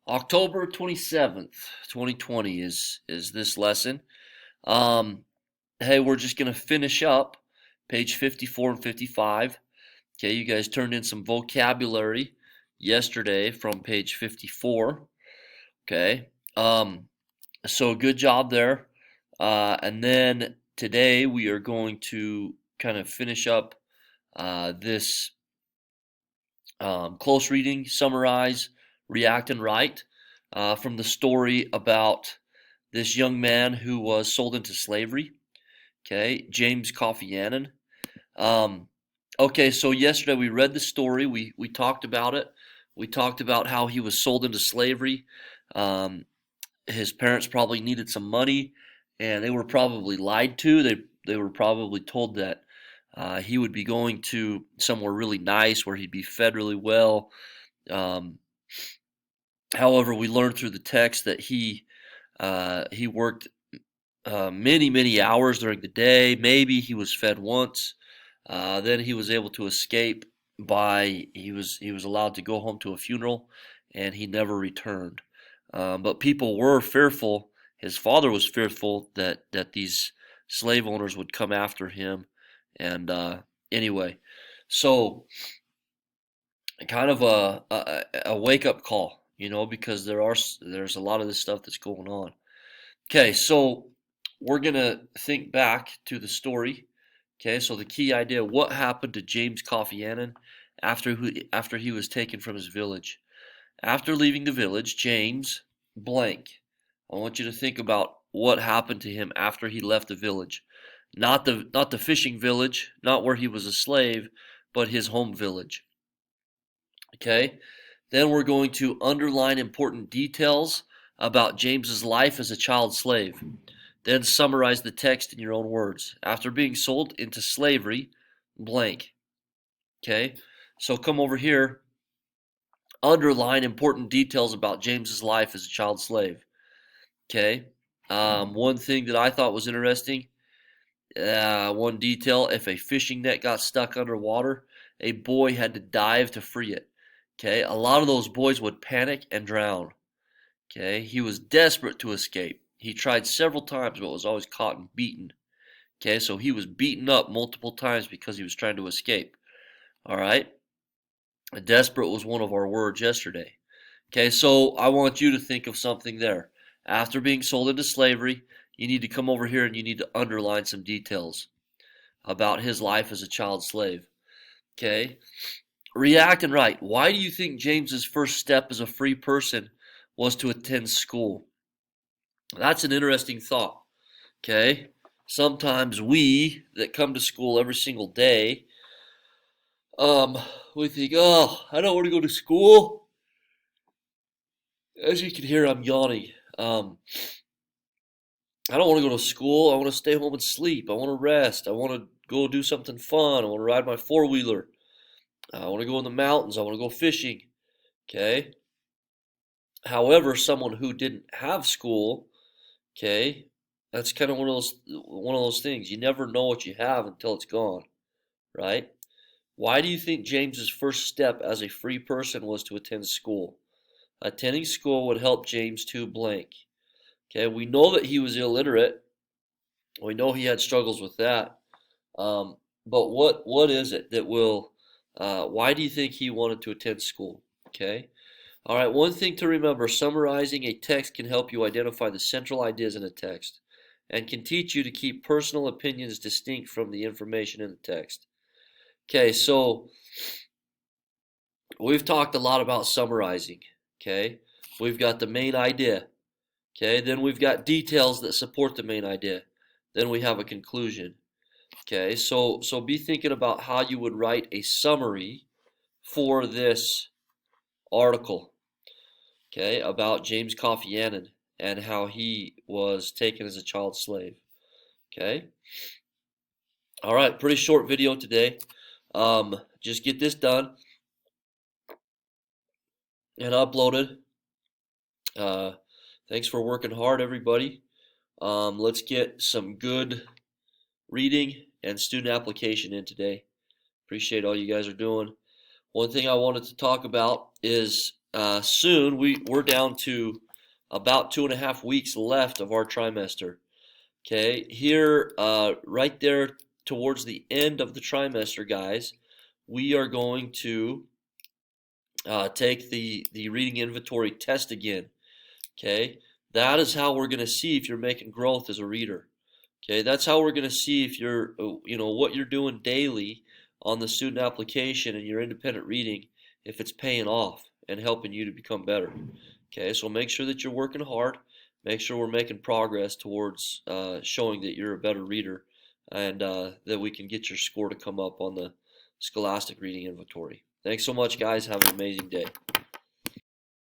October 27th, 2020 is this lesson. Um, hey, we're just going to finish up page 54 and 55. Okay, you guys turned in some vocabulary yesterday from page 54. Okay. So good job there. And then today we are going to kind of finish up this close reading, summarize, react, and write from the story about this young man who was sold into slavery. Okay, James Coffey Annan. Um, okay, so yesterday we read the story. We talked about it. We talked about how he was sold into slavery. Um, his parents probably needed some money, and they were probably lied to. They were probably told that he would be going to somewhere really nice where he'd be fed really well. Um, However, we learned through the text that he worked many hours during the day. Maybe he was fed once. Then he was able to escape by he was allowed to go home to a funeral, and he never returned. But people were fearful. His father was fearful that these slave owners would come after him. And anyway, so kind of a wake up call, because there's a lot of this stuff that's going on. Okay, so we're gonna think back to the story. Okay, so the key idea: what happened to James Coffey Annan after he was taken from his village? After leaving the village, James blank. I want you to think about what happened to him after he left the village. Not the fishing village, not where he was a slave, but his home village. Okay? Then we're going to underline important details about James's life as a child slave. Then summarize the text in your own words. After being sold into slavery, blank. Okay? So come over here, underline important details about James's life as a child slave. Okay? One thing that I thought was interesting, one detail, if a fishing net got stuck underwater, a boy had to dive to free it. Okay? A lot of those boys would panic and drown. Okay? He was desperate to escape. He tried several times but was always caught and beaten. Okay? So he was beaten up multiple times because he was trying to escape. All right? Desperate was one of our words yesterday. Okay, so I want you to think of something there. After being sold into slavery, you need to come over here and you need to underline some details about his life as a child slave. Okay, react and write. Why do you think James's first step as a free person was to attend school? That's an interesting thought. Okay, sometimes we that come to school every single day, um, we think, oh, I don't want to go to school. As you can hear, I'm yawning. I don't want to go to school. I want to stay home and sleep. I want to rest. I want to go do something fun. I want to ride my four-wheeler. I want to go in the mountains. I want to go fishing. Okay. However, someone who didn't have school, okay, that's kind of one of those things. You never know what you have until it's gone, right? Why do you think James's first step as a free person was to attend school? Attending school would help James to blank. Okay, we know that he was illiterate. We know he had struggles with that. But what is it that will? Why do you think he wanted to attend school? Okay. All right. One thing to remember: summarizing a text can help you identify the central ideas in a text, and can teach you to keep personal opinions distinct from the information in the text. Okay. So we've talked a lot about summarizing. Okay. We've got the main idea. Okay. Then we've got details that support the main idea. Then we have a conclusion. Okay, so be thinking about how you would write a summary for this article, okay, about James Coffey Annan and how he was taken as a child slave. Okay. All right, pretty short video today. Just get this done and uploaded. Thanks for working hard, everybody. Let's get some good reading and student application in today. Appreciate all you guys are doing. One thing I wanted to talk about is soon. We're down to about 2.5 weeks left of our trimester. Okay, here, right there towards the end of the trimester, guys, we are going to take the reading inventory test again. Okay, that is how we're going to see if you're making growth as a reader. Okay, that's how we're going to see if you're, what you're doing daily on the student application and your independent reading, if it's paying off and helping you to become better. Okay, so make sure that you're working hard. Make sure we're making progress towards showing that you're a better reader, and that we can get your score to come up on the Scholastic Reading Inventory. Thanks so much, guys. Have an amazing day.